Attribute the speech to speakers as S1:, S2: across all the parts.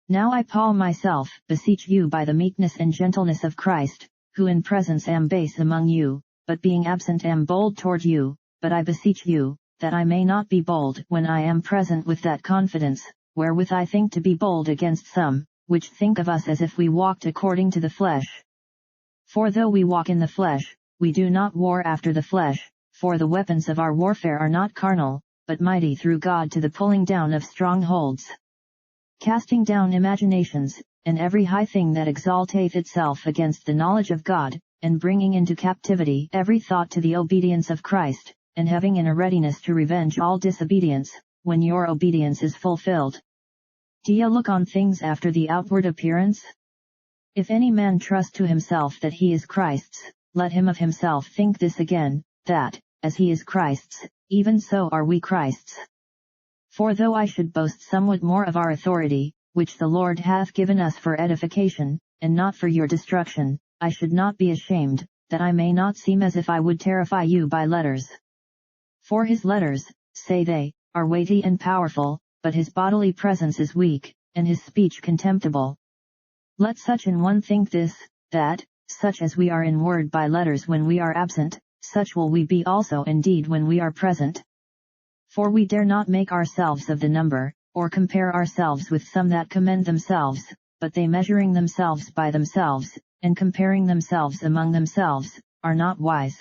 S1: Now I Paul myself beseech you by the meekness and gentleness of Christ, who in presence am base among you, but being absent am bold toward you, but I beseech you, that I may not be bold when I am present with that confidence, wherewith I think to be bold against some, which think of us as if we walked according to the flesh. For though we walk in the flesh, we do not war after the flesh, for the weapons of our warfare are not carnal, but mighty through God to the pulling down of strongholds. Casting down imaginations, and every high thing that exalteth itself against the knowledge of God, and bringing into captivity every thought to the obedience of Christ, and having in a readiness to revenge all disobedience, when your obedience is fulfilled. Do ye look on things after the outward appearance? If any man trust to himself that he is Christ's, let him of himself think this again, that, as he is Christ's, even so are we Christ's. For though I should boast somewhat more of our authority, which the Lord hath given us for edification, and not for your destruction, I should not be ashamed, that I may not seem as if I would terrify you by letters. For his letters, say they, are weighty and powerful, but his bodily presence is weak, and his speech contemptible. Let such an one think this, that, such as we are in word by letters when we are absent, such will we be also indeed when we are present. For we dare not make ourselves of the number, or compare ourselves with some that commend themselves, but they measuring themselves by themselves, and comparing themselves among themselves, are not wise.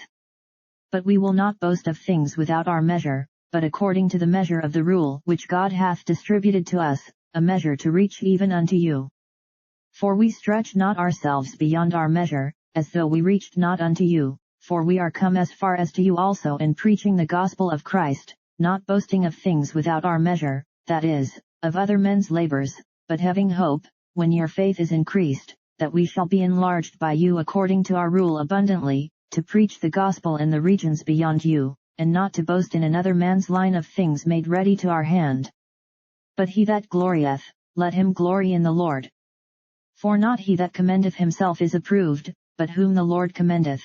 S1: But we will not boast of things without our measure, but according to the measure of the rule which God hath distributed to us, a measure to reach even unto you. For we stretch not ourselves beyond our measure, as though we reached not unto you, for we are come as far as to you also in preaching the gospel of Christ, not boasting of things without our measure, that is, of other men's labors, but having hope, when your faith is increased, that we shall be enlarged by you according to our rule abundantly, to preach the gospel in the regions beyond you, and not to boast in another man's line of things made ready to our hand. But he that glorieth, let him glory in the Lord. For not he that commendeth himself is approved, but whom the Lord commendeth.